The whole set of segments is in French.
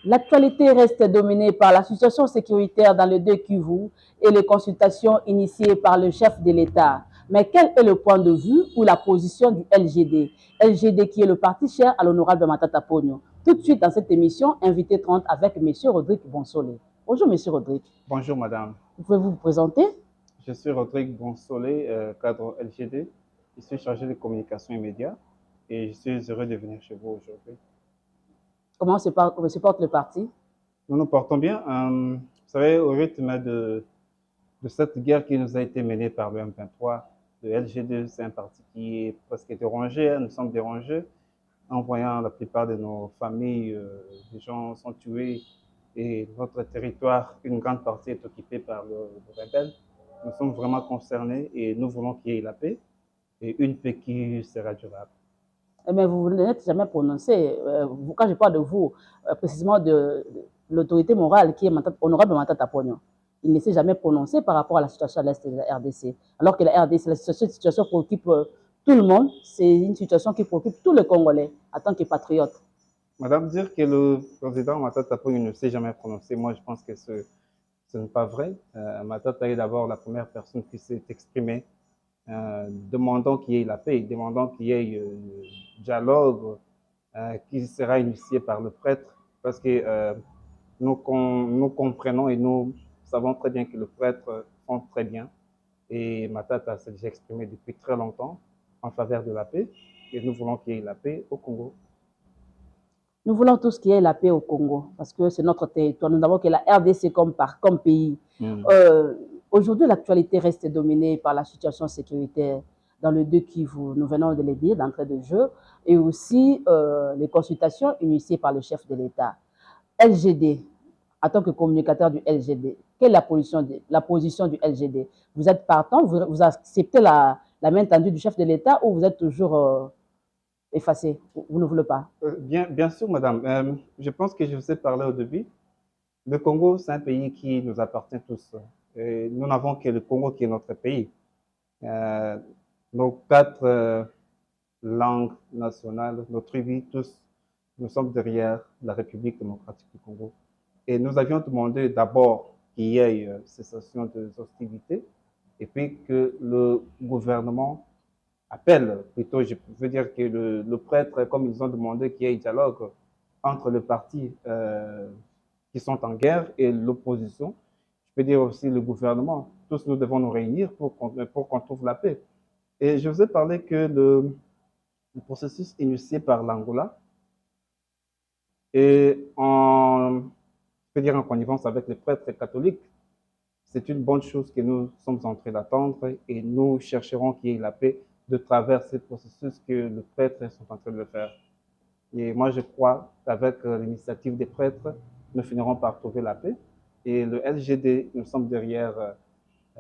L'actualité reste dominée par la situation sécuritaire dans le 2 Kivu et les consultations initiées par le chef de l'État. Mais quel est le point de vue ou la position du LGD? LGD qui est le parti cher à l'honorable Matata Pogno. Tout de suite dans cette émission, invité 30 avec M. Rodrigue Bonsolé. Bonjour M. Rodrigue. Bonjour madame. Vous pouvez vous présenter? Je suis Rodrigue Bonsolé, cadre LGD. Je suis chargé de communication et médias et je suis heureux de venir chez vous aujourd'hui. Comment se porte le parti? Nous nous portons bien. Vous savez, au rythme de cette guerre qui nous a été menée par le M23, le LGD, c'est un parti qui est presque dérangé. Nous sommes dérangés en voyant la plupart de nos familles, des gens sont tués et notre territoire, une grande partie est occupée par le rebelle. Nous sommes vraiment concernés et nous voulons qu'il y ait la paix et une paix qui sera durable. Mais vous n'êtes jamais prononcé, quand je parle de vous, précisément de l'autorité morale qui est honorable Matata Pogno. Il ne s'est jamais prononcé par rapport à la situation à l'Est de la RDC. Alors que la RDC, cette situation préoccupe tout le monde, c'est une situation qui préoccupe tous les Congolais en tant que patriotes. Madame, dire que le président Matata Pogno ne s'est jamais prononcé, moi je pense que ce n'est pas vrai. Matata est d'abord la première personne qui s'est exprimée demandant qu'il y ait la paix, demandant qu'il y ait dialogue qui sera initié par le prêtre, parce que nous comprenons et nous savons très bien que le prêtre font très bien. Et Matata s'est déjà exprimé depuis très longtemps en faveur de la paix, et nous voulons qu'il y ait la paix au Congo. Nous voulons tous qu'il y ait la paix au Congo, parce que c'est notre territoire. Nous avons que la RDC comme pays. Aujourd'hui, l'actualité reste dominée par la situation sécuritaire dans le 2 Kivu, nous venons de le dire, d'entrée de jeu, et aussi les consultations initiées par le chef de l'État. LGD, en tant que communicateur du LGD, quelle est la position du LGD? Vous êtes partant, vous acceptez la main tendue du chef de l'État ou vous êtes toujours effacé, vous ne voulez pas? Bien sûr, madame. Je pense que je vous ai parlé au début. Le Congo, c'est un pays qui nous appartient tous. Et nous n'avons que le Congo qui est notre pays. Nos 4 langues nationales, nos tribus, tous, nous sommes derrière la République démocratique du Congo. Et nous avions demandé d'abord qu'il y ait cessation des hostilités et puis que le gouvernement appelle, plutôt, je veux dire que le prêtre, comme ils ont demandé qu'il y ait dialogue entre les partis qui sont en guerre et l'opposition, je peux dire aussi le gouvernement, tous nous devons nous réunir pour qu'on trouve la paix. Et je vous ai parlé que le processus initié par l'Angola et je peux dire en connivence avec les prêtres catholiques, c'est une bonne chose que nous sommes en train d'attendre et nous chercherons qu'il y ait la paix de travers ce processus que les prêtres sont en train de faire. Et moi, je crois qu'avec l'initiative des prêtres, nous finirons par trouver la paix. Et le LGD, nous sommes derrière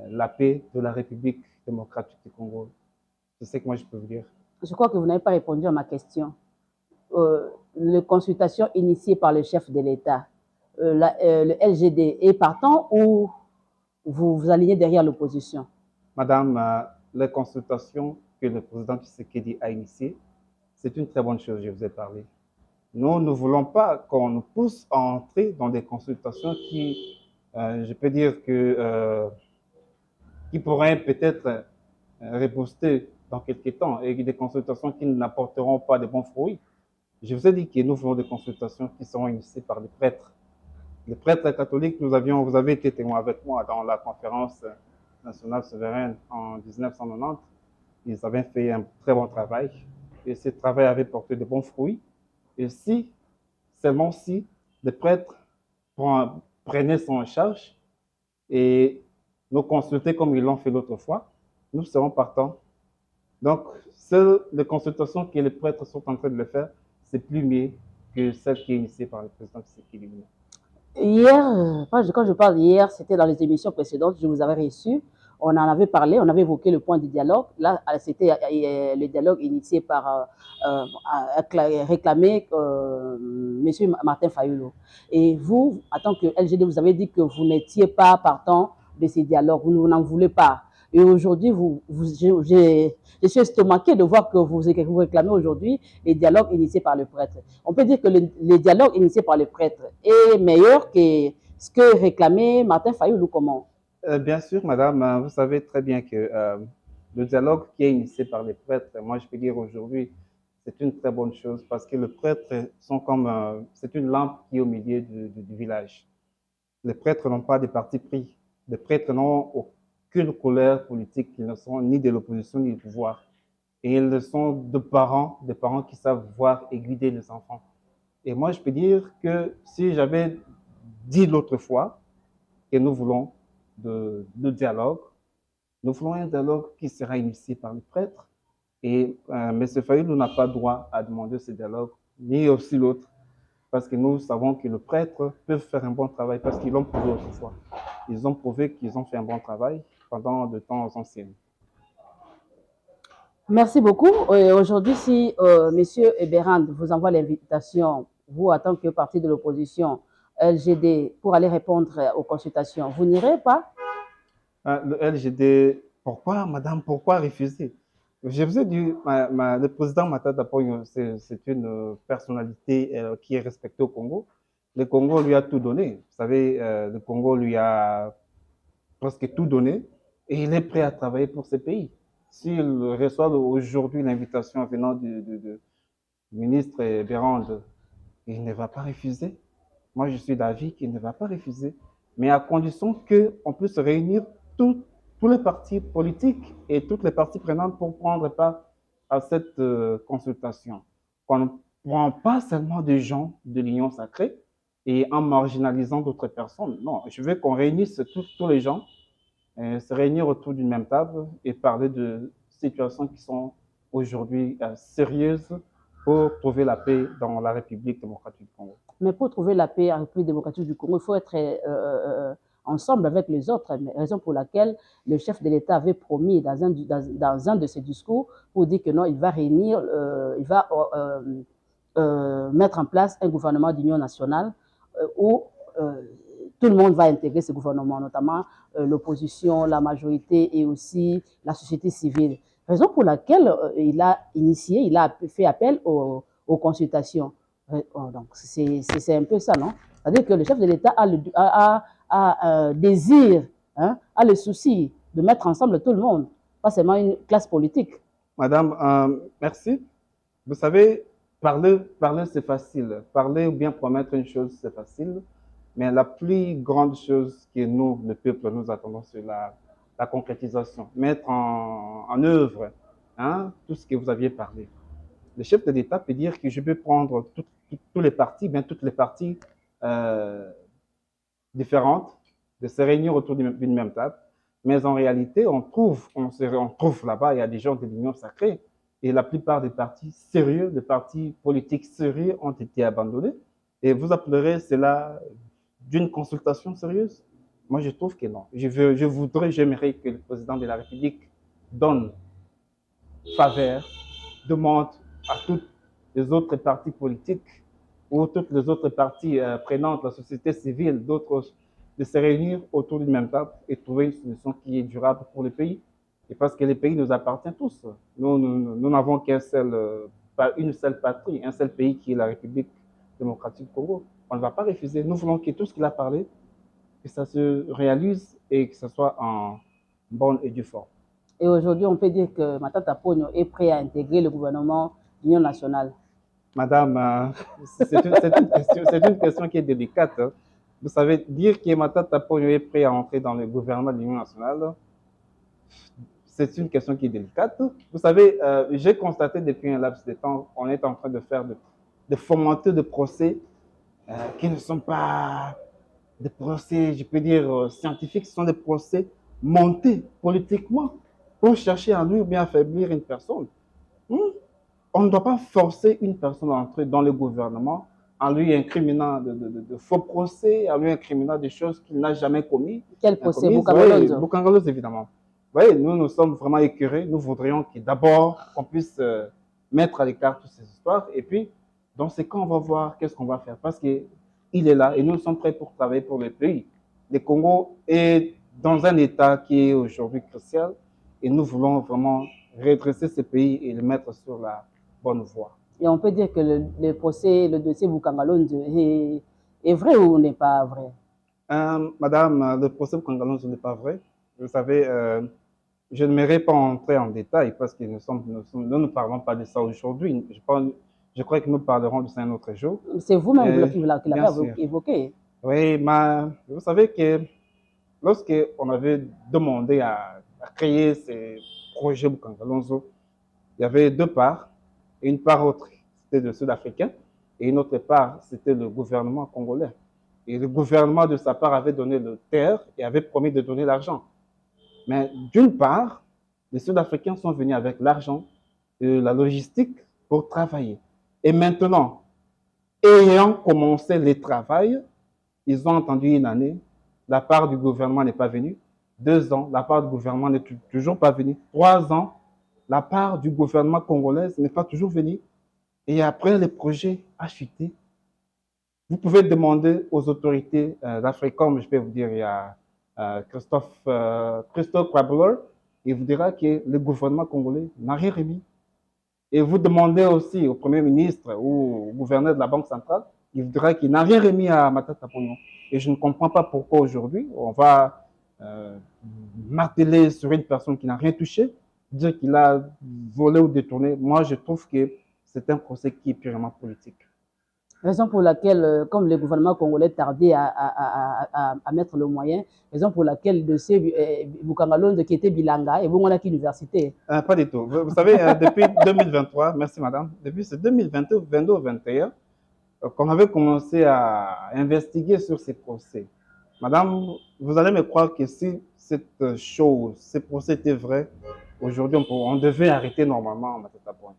la paix de la République démocratique du Congo. C'est ce que moi, je peux vous dire. Je crois que vous n'avez pas répondu à ma question. Les consultations initiées par le chef de l'État, le LGD est partant ou vous vous alignez derrière l'opposition? Madame, les consultations que le président Tshisekedi a initiées, c'est une très bonne chose, je vous ai parlé. Nous ne voulons pas qu'on nous pousse à entrer dans des consultations qui, je peux dire que, qui pourraient peut-être riposter dans quelques temps et des consultations qui n'apporteront pas de bons fruits. Je vous ai dit que nous voulons des consultations qui seront initiées par les prêtres. Les prêtres catholiques, vous avez été témoin avec moi dans la conférence nationale souveraine en 1990. Ils avaient fait un très bon travail et ce travail avait porté de bons fruits. Et si, seulement si, les prêtres prenaient ça en charge et nous consulter comme ils l'ont fait l'autre fois, nous serons partants. Donc, les consultations que les prêtres sont en train de le faire, c'est plus mieux que celle qui est initiée par le président Tshisekedi. Hier, quand je parle hier, c'était dans les émissions précédentes, je vous avais reçu, on en avait parlé, on avait évoqué le point du dialogue. Là, c'était le dialogue initié par, réclamé M. Martin Fayulu. Et vous, en tant que LGD, vous avez dit que vous n'étiez pas partant de ces dialogues, vous n'en voulez pas. Et aujourd'hui, je suis estomaqué de voir que vous réclamez aujourd'hui les dialogues initiés par le prêtre. On peut dire que les dialogues initiés par le prêtre est meilleur que ce que réclamait Martin Fayulu, comment? Bien sûr, madame, vous savez très bien que le dialogue qui est initié par les prêtres, moi je peux dire aujourd'hui, c'est une très bonne chose parce que les prêtres sont comme, c'est une lampe qui est au milieu du village. Les prêtres n'ont pas de parti pris. Les prêtres n'ont aucune couleur politique. Ils ne sont ni de l'opposition ni du pouvoir. Et ils sont des parents qui savent voir et guider les enfants. Et moi, je peux dire que si j'avais dit l'autre fois que nous voulons de dialogue, nous voulons un dialogue qui sera initié par les prêtres. Et M. Fayulu n'a pas droit à demander ce dialogue, ni aussi l'autre, parce que nous savons que les prêtres peuvent faire un bon travail, parce qu'ils l'ont prouvé autrefois. Ils ont prouvé qu'ils ont fait un bon travail pendant de temps anciens. Merci beaucoup. Aujourd'hui, si M. Eberand vous envoie l'invitation, vous, en tant que parti de l'opposition, LGD, pour aller répondre aux consultations, vous n'irez pas? Le LGD, pourquoi, madame, pourquoi refuser? Je vous ai dit, le président Matata Ponyo, c'est une personnalité qui est respectée au Congo. Le Congo lui a tout donné. Vous savez, le Congo lui a presque tout donné et il est prêt à travailler pour ce pays. S'il reçoit aujourd'hui l'invitation venant du ministre Bérande, il ne va pas refuser. Moi, je suis d'avis qu'il ne va pas refuser, mais à condition qu'on puisse réunir tous les partis politiques et toutes les parties prenantes pour prendre part à cette consultation. Qu'on ne prend pas seulement des gens de l'Union sacrée et en marginalisant d'autres personnes. Non, je veux qu'on réunisse tous les gens, se réunir autour d'une même table et parler de situations qui sont aujourd'hui sérieuses pour trouver la paix dans la République démocratique du Congo. Mais pour trouver la paix en République démocratique du Congo, il faut être ensemble avec les autres, raison pour laquelle le chef de l'État avait promis dans un de ses discours pour dire que non, il va réunir, il va mettre en place un gouvernement d'union nationale où tout le monde va intégrer ce gouvernement, notamment l'opposition, la majorité et aussi la société civile. Raison pour laquelle il a initié, il a fait appel aux consultations. Donc, c'est un peu ça, non? C'est-à-dire que le chef de l'État a désir, hein, a le souci de mettre ensemble tout le monde, pas seulement une classe politique. Madame, merci. Vous savez, parler c'est facile. Parler ou bien promettre une chose, c'est facile. Mais la plus grande chose que nous, le peuple, nous attendons, c'est la concrétisation. Mettre en œuvre tout ce que vous aviez parlé. Le chef de l'État peut dire que je peux prendre tous les partis, bien toutes les parties différentes, de se réunir autour d'une même table. Mais en réalité, on trouve là-bas, il y a des gens de l'Union sacrée, et la plupart des partis sérieux, des partis politiques sérieux ont été abandonnés. Et vous appellerez cela d'une consultation sérieuse? Moi, je trouve que non. J'aimerais que le président de la République donne faveur, demande à toutes les autres partis politiques ou toutes les autres parties prenantes, la société civile, d'autres, de se réunir autour d'une même table et trouver une solution qui est durable pour le pays. Et parce que le pays nous appartient tous. Nous n'avons qu'une seule patrie, un seul pays qui est la République démocratique du Congo. On ne va pas refuser. Nous voulons que tout ce qu'il a parlé, que ça se réalise et que ce soit en bonne et due forme. Et aujourd'hui, on peut dire que Matata Ponyo est prêt à intégrer le gouvernement d'union nationale. Madame, c'est une question qui est délicate. Vous savez, dire que Matata Ponyo est prêt à entrer dans le gouvernement de l'Union nationale, c'est une question qui est délicate. Vous savez, j'ai constaté depuis un laps de temps, on est en train de faire de fomenter de procès qui ne sont pas des procès, je peux dire, scientifiques, ce sont des procès montés politiquement pour chercher à nuire ou bien affaiblir une personne. On ne doit pas forcer une personne à entrer dans le gouvernement en lui incriminant de faux procès, en lui incriminant des choses qu'il n'a jamais commises. Quel procès? Boukangalose? Oui, Boukangalose, évidemment. Vous voyez, nous sommes vraiment écœurés. Nous voudrions d'abord qu'on puisse mettre à l'écart toutes ces histoires. Et puis, dans ces cas, on va voir qu'est-ce qu'on va faire. Parce qu'il est là et nous sommes prêts pour travailler pour le pays. Le Congo est dans un état qui est aujourd'hui crucial. et nous voulons vraiment redresser ce pays et le mettre sur la bonne voie. Et on peut dire que le procès, le dossier Bukangalonze est vrai ou n'est pas vrai? Madame, le procès Bukangalonze n'est pas vrai. Vous savez, je ne m'aimerais pas entrer en détail parce que nous ne parlons pas de ça aujourd'hui. Je crois que nous parlerons de ça un autre jour. C'est vous-même qui l'avez évoqué. Oui, mais vous savez que lorsqu'on avait demandé à créer ces projets Bukangalonze, il y avait deux parts. Une part autre, c'était le Sud-Africain, et une autre part, c'était le gouvernement congolais. Et le gouvernement, de sa part, avait donné le terre et avait promis de donner l'argent. Mais d'une part, les Sud-Africains sont venus avec l'argent et la logistique pour travailler. Et maintenant, ayant commencé les travaux, ils ont attendu une année, la part du gouvernement n'est pas venue. 2 ans, la part du gouvernement n'est toujours pas venue. 3 ans, la part du gouvernement congolais n'est pas toujours venue. Et après, le projet a chuté. Vous pouvez demander aux autorités d'Africom, je peux vous dire, il y a Christophe Kwabler, il vous dira que le gouvernement congolais n'a rien remis. Et vous demandez aussi au Premier ministre ou au gouverneur de la Banque centrale, il vous dira qu'il n'a rien remis à Matata Ponyo. Et je ne comprends pas pourquoi aujourd'hui, on va marteler sur une personne qui n'a rien touché, dire qu'il a volé ou détourné. Moi, je trouve que c'est un procès qui est purement politique. Raison pour laquelle, comme le gouvernement congolais tardait à mettre le moyen, raison pour laquelle le dossier Bukangalonze qui était bilanga et vous on a l'université. Pas du tout. Vous savez, depuis 2023, merci madame, depuis ce 2022 2021, qu'on avait commencé à investiguer sur ces procès. Madame, vous allez me croire que si cette chose, ces procès étaient vrais, aujourd'hui on devait arrêter normalement Matata Ponyo.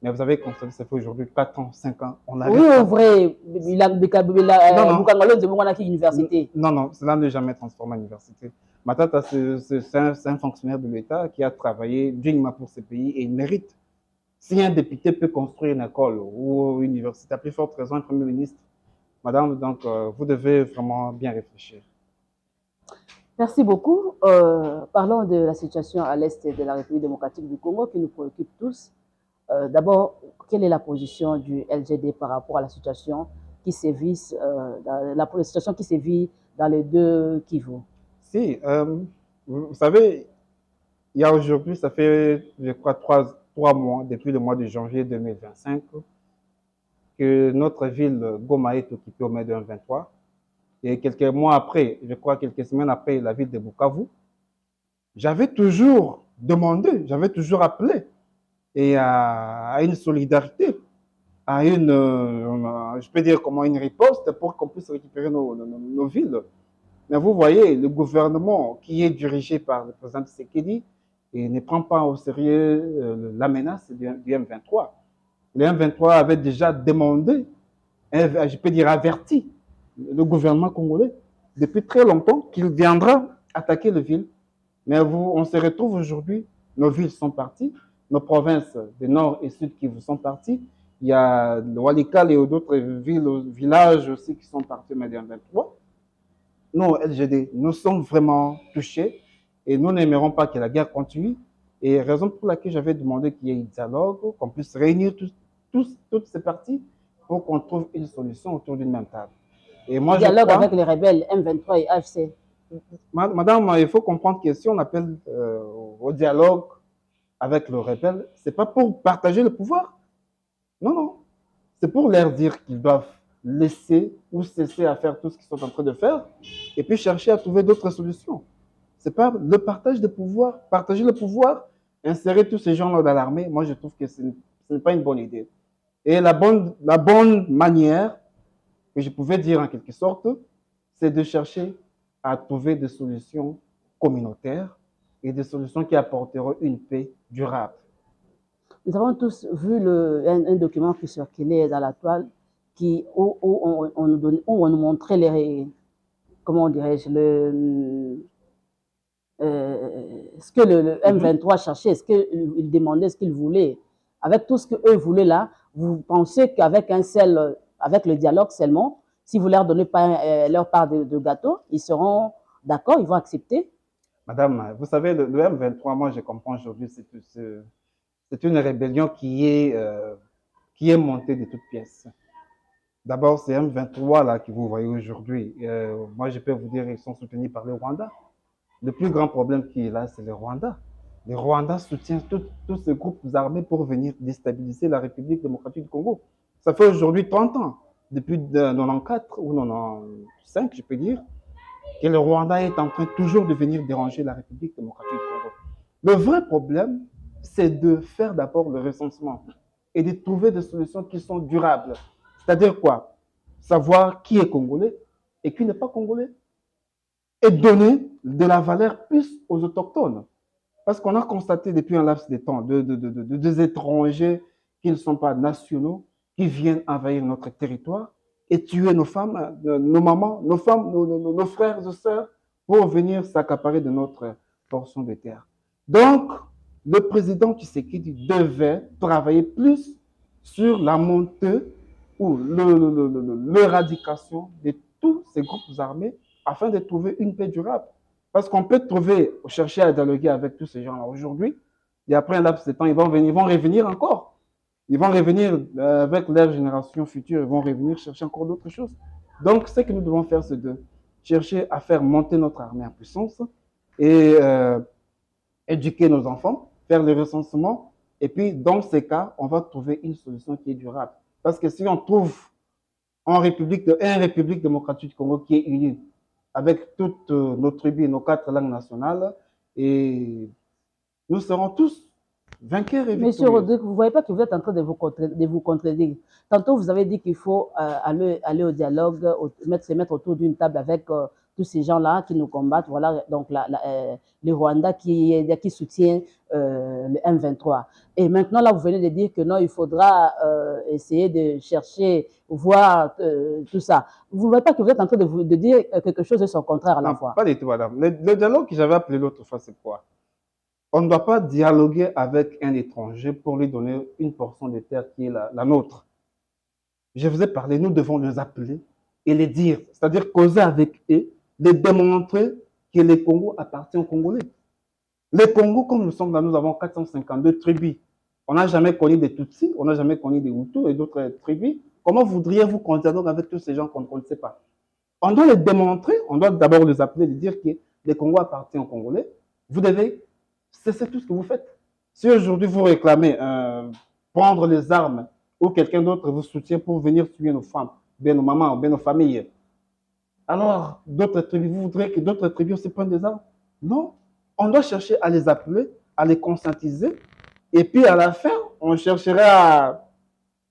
Mais vous avez constaté, ça fait aujourd'hui 4 ans, 5 ans, on a... Oui, vrai, Bukangalonze, on a l'université. Non, non, cela n'est jamais transformé en université. Matata, c'est un fonctionnaire de l'État qui a travaillé dignement pour ce pays et il mérite. Si un député peut construire une école ou une université, à plus forte raison, un Premier ministre, madame, donc vous devez vraiment bien réfléchir. Merci beaucoup. Parlons de la situation à l'est de la République démocratique du Congo qui nous préoccupe tous. D'abord, quelle est la position du LGD par rapport à la situation qui sévit, la situation qui sévit dans les deux Kivu? Si, vous savez, il y a aujourd'hui, ça fait, je crois, 3 mois, depuis le mois de janvier 2025, que notre ville Goma est occupée au mai 2023. Et quelques mois après, je crois quelques semaines après, la ville de Bukavu, j'avais toujours demandé, j'avais toujours appelé et à une solidarité, à une, je peux dire comment, une riposte pour qu'on puisse récupérer nos villes. Mais vous voyez, le gouvernement qui est dirigé par le président Tshisekedi ne prend pas au sérieux la menace du M23. Le M23 avait déjà demandé, je peux dire averti, le gouvernement congolais depuis très longtemps qu'il viendra attaquer les villes. Mais on se retrouve aujourd'hui, nos villes sont parties, nos provinces du nord et sud qui vous sont parties. Il y a le Walikale et d'autres villes, villages aussi qui sont partis au mai 2023. Nous, LGD, nous sommes vraiment touchés et nous n'aimerons pas que la guerre continue. Et raison pour laquelle j'avais demandé qu'il y ait un dialogue, qu'on puisse réunir toutes ces parties pour qu'on trouve une solution autour d'une même table. Et moi, dialogue avec les rebelles M23 et AFC. Madame, il faut comprendre que si on appelle au dialogue avec les rebelles, ce n'est pas pour partager le pouvoir. Non, non. C'est pour leur dire qu'ils doivent laisser ou cesser à faire tout ce qu'ils sont en train de faire et puis chercher à trouver d'autres solutions. Ce n'est pas le partage de pouvoir. Partager le pouvoir, insérer tous ces gens-là dans l'armée, moi je trouve que ce n'est pas une bonne idée. Et la bonne manière, que je pouvais dire en quelque sorte, c'est de chercher à trouver des solutions communautaires et des solutions qui apporteront une paix durable. Nous avons tous vu un document qui circulait dans la toile où on nous montrait comment dirais-je, ce que le M23 cherchait, ce qu'il demandait, ce qu'il voulait. Avec tout ce qu'eux voulaient là, vous pensez qu'avec avec le dialogue seulement, si vous leur donnez pas leur part de gâteau, ils seront d'accord, ils vont accepter? Madame, vous savez, le M23, moi je comprends aujourd'hui, c'est une rébellion qui est montée de toutes pièces. D'abord, c'est M23 là que vous voyez aujourd'hui. Moi, je peux vous dire, ils sont soutenus par le Rwanda. Le plus grand problème qui est là, c'est le Rwanda. Le Rwanda soutient tous ces groupes armés pour venir déstabiliser la République démocratique du Congo. Ça fait aujourd'hui 30 ans, depuis 94 ou 95, je peux dire, que le Rwanda est en train toujours de venir déranger la République démocratique du Congo. Le vrai problème, c'est de faire d'abord le recensement et de trouver des solutions qui sont durables. C'est-à-dire quoi? Savoir qui est congolais et qui n'est pas congolais. Et donner de la valeur plus aux autochtones. Parce qu'on a constaté depuis un laps de temps des étrangers qui ne sont pas nationaux, qui viennent envahir notre territoire et tuer nos femmes, nos mamans, nos femmes, nos frères et sœurs pour venir s'accaparer de notre portion de terre. Donc, le président Tshisekedi devait travailler plus sur la montée ou l'éradication de tous ces groupes armés afin de trouver une paix durable. Parce qu'on peut chercher à dialoguer avec tous ces gens-là aujourd'hui, et après un laps de temps, ils vont revenir encore. Ils vont revenir avec leur génération future, ils vont revenir chercher encore d'autres choses. Donc, ce que nous devons faire, c'est de chercher à faire monter notre armée en puissance et éduquer nos enfants, faire le recensement, et puis dans ces cas, on va trouver une solution qui est durable. Parce que si on trouve une République démocratique du Congo qui est unie, avec toutes nos tribus et nos 4 langues nationales, et nous serons tous vainqueurs et victorieux. Monsieur Rodrigue, vous ne voyez pas que vous êtes en train de vous contredire. Tantôt, vous avez dit qu'il faut aller au dialogue, se mettre autour d'une table avec tous ces gens-là qui nous combattent. Voilà, donc le Rwanda qui soutient le M23. Et maintenant, là, vous venez de dire que non, il faudra essayer de chercher, voir tout ça. Vous ne voyez pas que vous êtes en train de dire quelque chose de son contraire à la fois? Pas du tout, madame. Le dialogue que j'avais appelé l'autre fois, c'est quoi? On ne doit pas dialoguer avec un étranger pour lui donner une portion de terre qui est la nôtre. Je vous ai parlé, nous devons les appeler et les dire, c'est-à-dire causer avec eux, les démontrer que le Congo appartient aux Congolais. Le Congo, comme nous sommes là, nous avons 452 tribus. On n'a jamais connu des Tutsis, on n'a jamais connu des Hutus et d'autres tribus. Comment voudriez-vous qu'on dialogue avec tous ces gens qu'on ne sait pas? On doit les démontrer, on doit d'abord les appeler, les dire que le Congo appartient aux Congolais. Vous devez cesser tout ce que vous faites. Si aujourd'hui vous réclamez prendre les armes ou quelqu'un d'autre vous soutient pour venir tuer nos femmes, bien nos mamans, bien nos familles, alors d'autres tribus, vous voudrez que d'autres tribus se prennent des armes? Non. On doit chercher à les appeler, à les conscientiser, et puis à la fin, on chercherait à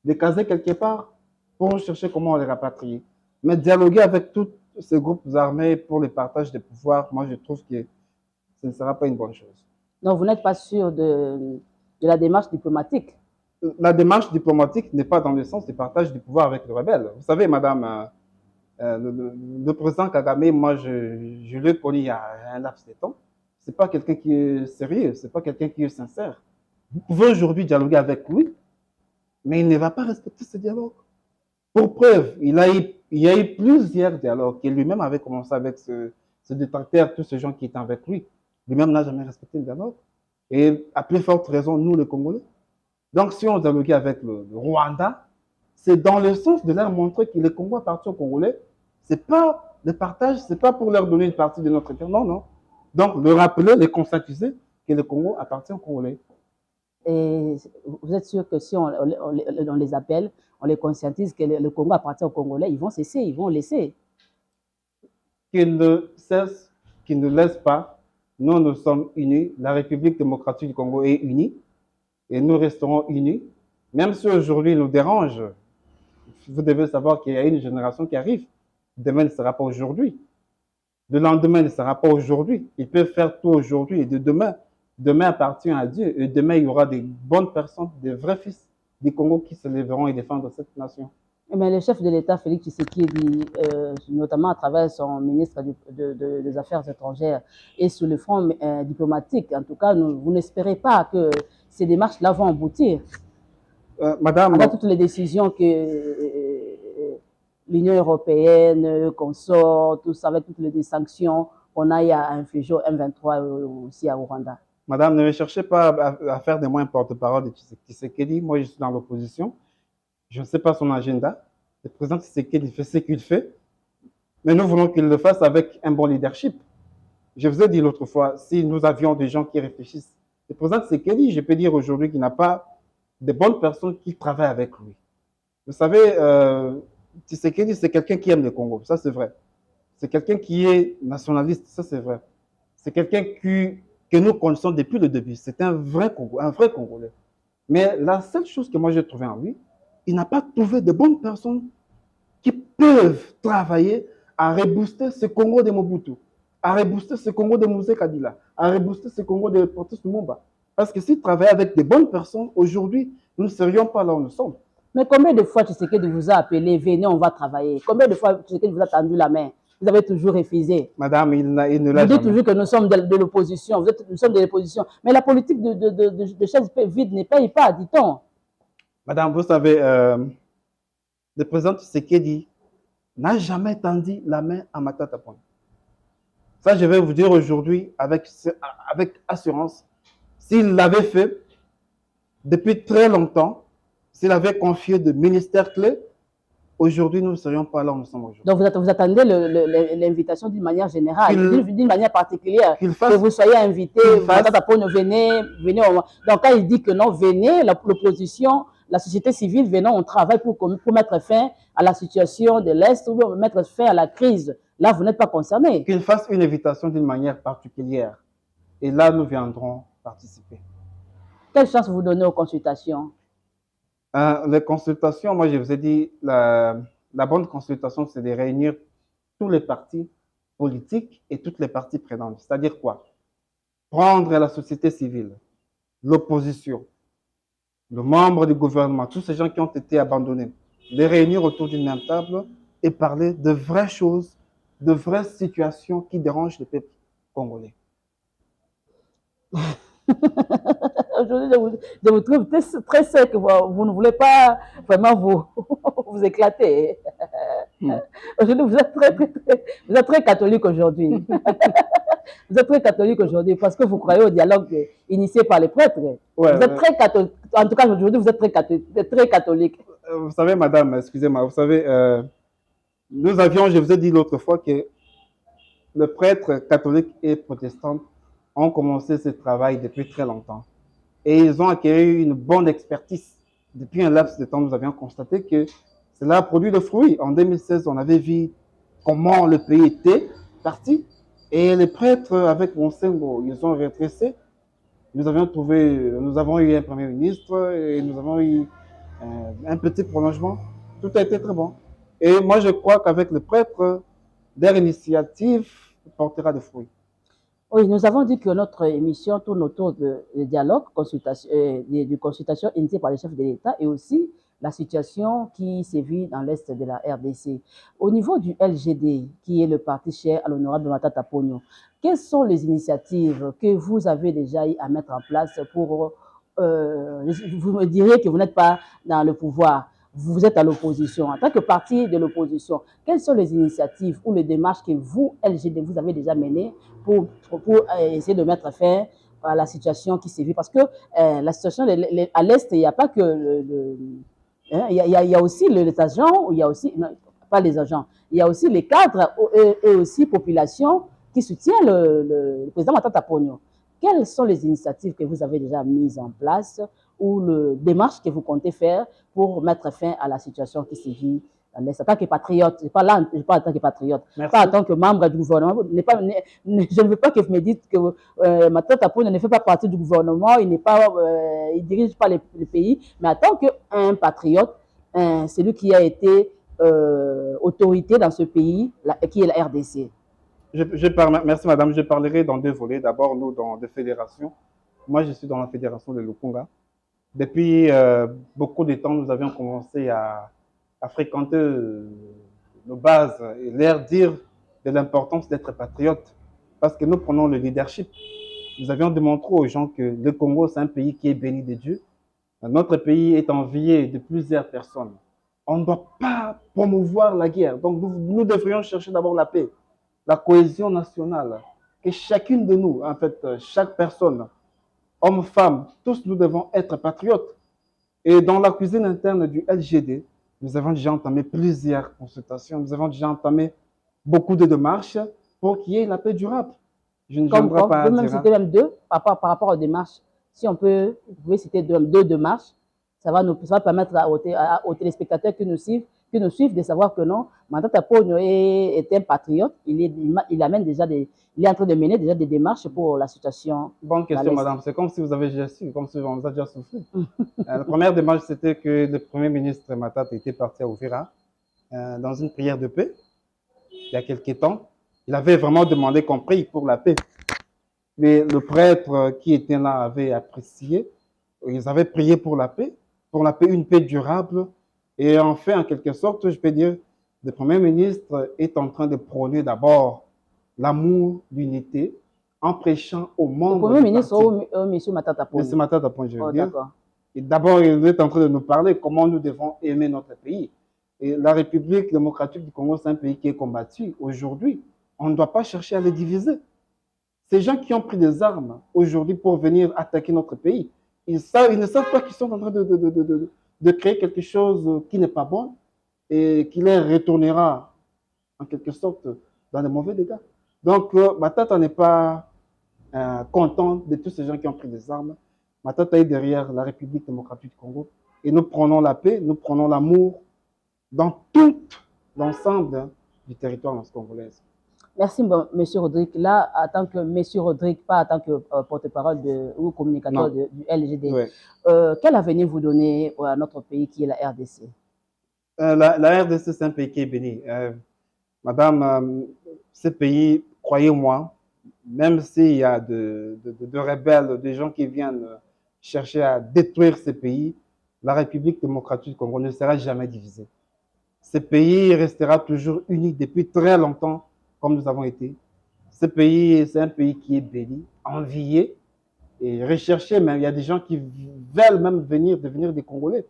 les caser quelque part pour chercher comment les rapatrier. Mais dialoguer avec tous ces groupes armés pour le partage des pouvoirs, moi je trouve que ce ne sera pas une bonne chose. Donc vous n'êtes pas sûr de la démarche diplomatique? La démarche diplomatique n'est pas dans le sens du partage du pouvoir avec le rebelle. Vous savez, madame, le président Kagame, moi je l'ai connu il y a un laps de temps. Ce n'est pas quelqu'un qui est sérieux, ce n'est pas quelqu'un qui est sincère. Vous pouvez aujourd'hui dialoguer avec lui, mais il ne va pas respecter ce dialogue. Pour preuve, il y a eu plusieurs dialogues et lui-même avait commencé avec ce détracteur, tous ces gens qui étaient avec lui. Lui-même n'a jamais respecté le dialogue. Et à plus forte raison, nous, les Congolais. Donc, si on dialogue avec le Rwanda, c'est dans le sens de leur montrer que le Congo appartient aux Congolais. Ce n'est pas le partage, ce n'est pas pour leur donner une partie de notre terre. Non, non. Donc, le rappeler, les conscientiser que le Congo appartient aux Congolais. Et vous êtes sûr que si on les appelle, on les conscientise que le Congo appartient aux Congolais, ils vont cesser, ils vont laisser? Qu'ils ne cessent, qu'ils ne laissent pas. Nous sommes unis. La République démocratique du Congo est unie. Et nous resterons unis. Même si aujourd'hui il nous dérange, vous devez savoir qu'il y a une génération qui arrive. Demain ne sera pas aujourd'hui. Le lendemain ne sera pas aujourd'hui. Ils peuvent faire tout aujourd'hui et de demain. Demain appartient à Dieu. Et demain, il y aura des bonnes personnes, des vrais fils du Congo qui se lèveront et défendront cette nation. Mais le chef de l'État, Félix Tshisekedi, notamment à travers son ministre des Affaires étrangères et sur le front diplomatique, en tout cas, vous n'espérez pas que ces démarches-là vont aboutir? Madame, avec toutes les décisions que l'Union européenne, qu'on sort, tout ça, avec toutes les sanctions on a eu à infliger au M23 aussi à Rwanda. Madame, ne me cherchez pas à faire de moi un porte-parole de Tshisekedi. Moi, je suis dans l'opposition. Je ne sais pas son agenda. Le président Tshisekedi fait ce qu'il fait. Mais nous voulons qu'il le fasse avec un bon leadership. Je vous ai dit l'autre fois, si nous avions des gens qui réfléchissent, le président Tshisekedi, je peux dire aujourd'hui qu'il n'a pas de bonnes personnes qui travaillent avec lui. Vous savez, Tshisekedi, c'est quelqu'un qui aime le Congo, ça c'est vrai. C'est quelqu'un qui est nationaliste, ça c'est vrai. C'est quelqu'un que nous connaissons depuis le début. C'est un vrai Congolais. Mais la seule chose que moi j'ai trouvée en lui, il n'a pas trouvé de bonnes personnes qui peuvent travailler à rebooster ce Congo de Mobutu, à rebooster ce Congo de Moussé Kadila, à rebooster ce Congo de Patrice Lumumba. Parce que s'il travaillait avec de bonnes personnes, aujourd'hui, nous ne serions pas là où nous sommes. Mais combien de fois Tshisekedi vous a appelé, venez, on va travailler? Combien de fois Tshisekedi vous a tendu la main? Vous avez toujours refusé. Madame, il ne l'a jamais. Vous dites toujours que nous sommes de l'opposition. Nous sommes de l'opposition. Mais la politique de chaises vides ne paye pas, dit-on. Madame, vous savez, le président Tshisekedi n'a jamais tendu la main à Matata Ponyo. Ça, je vais vous dire aujourd'hui avec assurance, s'il l'avait fait depuis très longtemps, s'il avait confié de ministères clés, aujourd'hui, nous ne serions pas là où nous sommes aujourd'hui. Donc, vous attendez l'invitation d'une manière générale, d'une manière particulière, que vous soyez invité, Matata Ponyo, venez. Donc, quand il dit que non, venez, l'opposition, la société civile, venons, on travaille pour mettre fin à la situation de l'Est, ou mettre fin à la crise. Là, vous n'êtes pas concerné. Qu'il fasse une invitation d'une manière particulière. Et là, nous viendrons participer. Quelle chance vous donnez aux consultations? Les consultations, moi, je vous ai dit, la bonne consultation, c'est de réunir tous les partis politiques et toutes les parties prenantes. C'est-à-dire quoi? Prendre la société civile, l'opposition, le membre du gouvernement, tous ces gens qui ont été abandonnés, les réunir autour d'une même table et parler de vraies choses, de vraies situations qui dérangent le peuple congolais. Aujourd'hui, je vous trouve très sec. Vous ne voulez pas vraiment vous éclater. Aujourd'hui, vous êtes très catholique aujourd'hui. Vous êtes très catholique aujourd'hui parce que vous croyez au dialogue initié par les prêtres. Ouais, vous êtes très catholique. En tout cas, aujourd'hui, vous êtes très catholique. Vous savez, madame, excusez-moi, vous savez, nous avions, je vous ai dit l'autre fois que le prêtre catholique et protestant ont commencé ce travail depuis très longtemps. Et ils ont acquis une bonne expertise. Depuis un laps de temps, nous avions constaté que cela a produit le fruit. En 2016, on avait vu comment le pays était parti. Et les prêtres, avec Monsengo, ils ont redressé. Nous avons eu un premier ministre et nous avons eu un petit prolongement. Tout a été très bon. Et moi, je crois qu'avec les prêtres, leur initiative portera des fruits. Oui, nous avons dit que notre émission tourne autour de dialogue, de consultation initiée par les chefs de l'État et aussi la situation qui sévit dans l'Est de la RDC. Au niveau du LGD, qui est le parti cher à l'honorable Matata Ponyo, quelles sont les initiatives que vous avez déjà eu à mettre en place pour... vous me direz que vous n'êtes pas dans le pouvoir, vous êtes à l'opposition. En tant que parti de l'opposition, quelles sont les initiatives ou les démarches que vous, LGD, vous avez déjà menées pour essayer de mettre fin à la situation qui sévit? Parce que la situation à l'Est, il n'y a pas que il y a aussi les agents, il y a aussi, non, pas les agents, il y a aussi les cadres et aussi population qui soutiennent le président Matata Ponyo. Quelles sont les initiatives que vous avez déjà mises en place ou les démarches que vous comptez faire pour mettre fin à la situation qui sévit en tant que patriote? Je parle là, je parle en tant que patriote, pas en tant que membre du gouvernement. Je ne veux pas que vous me dites que Matata Ponyo ne fait pas partie du gouvernement, il ne dirige pas le pays, mais en tant qu'un patriote, celui qui a été autorité dans ce pays, qui est la RDC. Merci madame, je parlerai dans deux volets. D'abord, nous, dans des fédérations. Moi, je suis dans la fédération de Lukunga. Depuis beaucoup de temps, nous avions commencé à fréquenter nos bases et leur dire de l'importance d'être patriote parce que nous prenons le leadership. Nous avions démontré aux gens que le Congo, c'est un pays qui est béni de Dieu. Notre pays est envié de plusieurs personnes. On ne doit pas promouvoir la guerre. Donc, nous devrions chercher d'abord la paix. la cohésion nationale, que chacune de nous, en fait, chaque personne, homme, femme, tous nous devons être patriotes. Et dans la cuisine interne du LGD, nous avons déjà entamé plusieurs consultations, nous avons déjà entamé beaucoup de démarches pour qu'il y ait la paix durable. Je ne viendrai pas à vous pouvez même dire. citer même deux par rapport aux démarches. Si on peut, vous pouvez citer deux démarches. Ça va permettre aux téléspectateurs qui nous suivent de savoir que non, Matata Pogno est un patriote. Il amène déjà il est en train de mener déjà des démarches pour la situation. Bonne question, madame. C'est comme si vous avez déjà su, comme si on vous a déjà soufflé. La première démarche, c'était que le Premier ministre Matata était parti à Ouvira dans une prière de paix il y a quelques temps. Il avait vraiment demandé qu'on prie pour la paix. Mais le prêtre qui était là avait apprécié. Ils avaient prié pour la paix, une paix durable. Et enfin, en quelque sorte, je peux dire, le Premier ministre est en train de prôner d'abord l'amour, l'unité, en prêchant au monde. Le Premier ministre ou M. Matata Pogno? M. Matata Pogno, je veux dire. Et d'abord, il est en train de nous parler comment nous devons aimer notre pays. Et la République démocratique du Congo, c'est un pays qui est combattu. Aujourd'hui, on ne doit pas chercher à les diviser. Ces gens qui ont pris des armes aujourd'hui pour venir attaquer notre pays, ils ne savent pas qu'ils sont en train de créer quelque chose qui n'est pas bon et qui les retournera en quelque sorte dans de mauvais dégâts. Donc, Matata n'est pas content de tous ces gens qui ont pris des armes. Matata est derrière la République démocratique du Congo et nous prenons la paix, nous prenons l'amour dans tout l'ensemble du territoire congolais. Merci, Monsieur Rodrigue. Là, en tant que Monsieur Rodrigue, pas en tant que porte-parole ou communicateur du LGD, ouais. Quel avenir vous donnez à notre pays qui est la RDC? La RDC, c'est un pays qui est béni. Madame, ce pays, croyez-moi, même s'il y a de rebelles, des gens qui viennent chercher à détruire ce pays, la République démocratique du Congo ne sera jamais divisée. Ce pays restera toujours uni depuis très longtemps, comme nous avons été. Ce pays, c'est un pays qui est béni, envié et recherché même. Il y a des gens qui veulent même devenir des Congolais.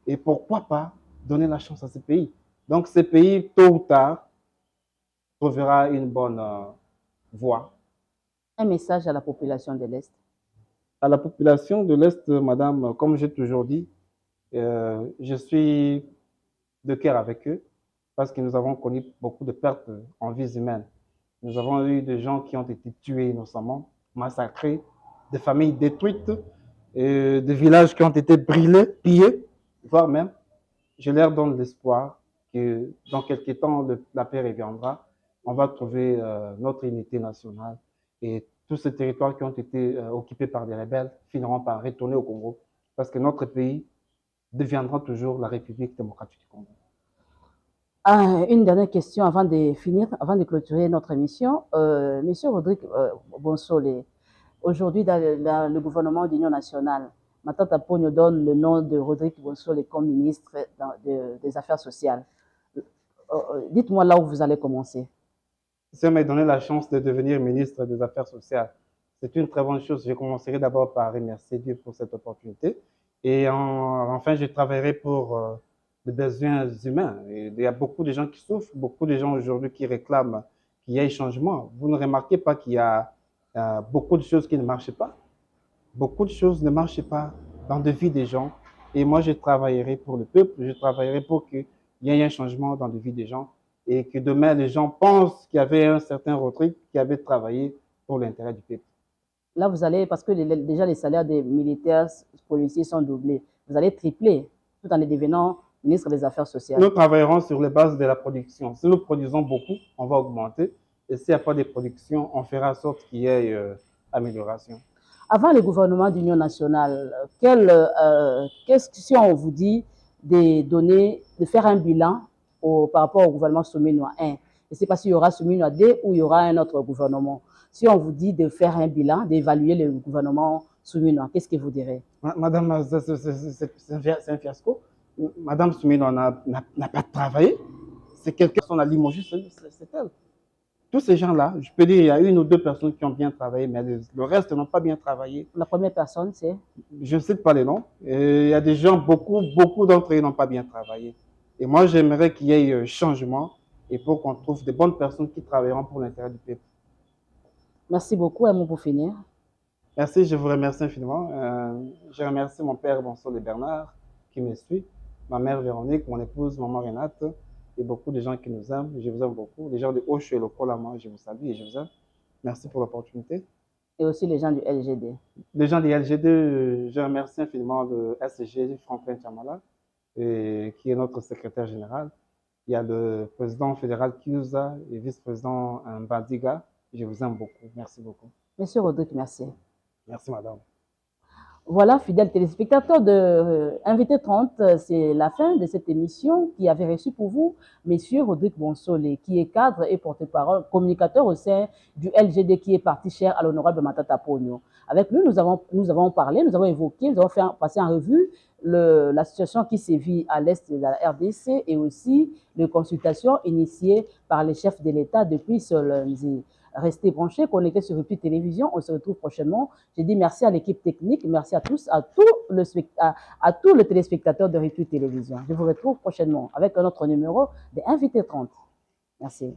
Et pourquoi pas donner la chance à ce pays? Donc, ce pays, tôt ou tard, trouvera une bonne voie. Un message à la population de l'Est? À la population de l'Est, madame, comme j'ai toujours dit, je suis de cœur avec eux parce que nous avons connu beaucoup de pertes en vies humaines. Nous avons eu des gens qui ont été tués innocemment, massacrés, des familles détruites, des villages qui ont été brûlés, pillés, voire même, je leur donne l'espoir que dans quelques temps, la paix reviendra. On va trouver notre unité nationale et tous ces territoires qui ont été occupés par des rebelles finiront par retourner au Congo parce que notre pays deviendra toujours la République démocratique du Congo. Une dernière question avant de finir, avant de clôturer notre émission. Monsieur Rodrigue Bonsolé, aujourd'hui dans le gouvernement d'Union nationale, Matata Pogno donne le nom de Rodrigue Bonsolé comme ministre des Affaires sociales. Dites-moi là où vous allez commencer. Si on m'a donné la chance de devenir ministre des Affaires sociales, c'est une très bonne chose. Je commencerai d'abord par remercier Dieu pour cette opportunité. Et enfin, je travaillerai pour les besoins humains. Et il y a beaucoup de gens qui souffrent, beaucoup de gens aujourd'hui qui réclament qu'il y ait changement. Vous ne remarquez pas qu'il y a beaucoup de choses qui ne marchent pas. Beaucoup de choses ne marchent pas dans la vie des gens. Et moi, je travaillerai pour le peuple, je travaillerai pour qu'il y ait un changement dans la vie des gens et que demain, les gens pensent qu'il y avait un certain Rodrigue qui avait travaillé pour l'intérêt du peuple. Là, vous allez, parce que déjà les salaires des militaires, policiers sont doublés, vous allez tripler tout en devenant ministre des Affaires sociales. Nous travaillerons sur les bases de la production. Si nous produisons beaucoup, on va augmenter. Et s'il n'y a pas de production, on fera en sorte qu'il y ait amélioration. Avant le gouvernement d'Union nationale, si on vous dit de faire un bilan par rapport au gouvernement Souminois 1, je ne sais pas s'il y aura Souminois 2 ou il y aura un autre gouvernement. Si on vous dit de faire un bilan, d'évaluer le gouvernement Souminois, qu'est-ce que vous direz? Madame, c'est un fiasco. Madame Souminois n'a pas travaillé. C'est quelqu'un qui a limogé, c'est elle. Tous ces gens-là, je peux dire, il y a une ou deux personnes qui ont bien travaillé, mais le reste n'ont pas bien travaillé. La première personne, c'est? Je ne cite pas les noms. Et il y a des gens, beaucoup d'entre eux n'ont pas bien travaillé. Et moi, j'aimerais qu'il y ait changement et pour qu'on trouve de bonnes personnes qui travailleront pour l'intérêt du peuple. Merci beaucoup, un mot pour finir. Merci, je vous remercie infiniment. Je remercie mon père Bonsol et Bernard qui me suit, ma mère Véronique, mon épouse, maman Renate, et beaucoup de gens qui nous aiment. Je vous aime beaucoup. Les gens de Hoche et Lokolama, je vous salue et je vous aime. Merci pour l'opportunité. Et aussi les gens du LGD. Les gens du LGD, je remercie infiniment le SG Franklin Chamala, qui est notre secrétaire général. Il y a le président fédéral Kiusa et vice-président Mbadiga. Je vous aime beaucoup. Merci beaucoup. Monsieur Rodrigue, merci. Merci, madame. Voilà, fidèles téléspectateurs de Invité 30, c'est la fin de cette émission qui avait reçu pour vous Monsieur Rodrigue Bonsolé, qui est cadre et porte-parole, communicateur au sein du LGD qui est parti cher à l'honorable Matata Pogno. Avec lui, nous avons parlé, nous avons évoqué, nous avons fait passer en revue la situation qui sévit à l'est de la RDC et aussi les consultations initiées par les chefs de l'État depuis ce lundi. Restez branchés, connectés sur Rupture Télévision. On se retrouve prochainement. Je dis merci à l'équipe technique, merci à tous, à tous les téléspectateurs de Rupture Télévision. Je vous retrouve prochainement avec un autre numéro de Invité 30. Merci.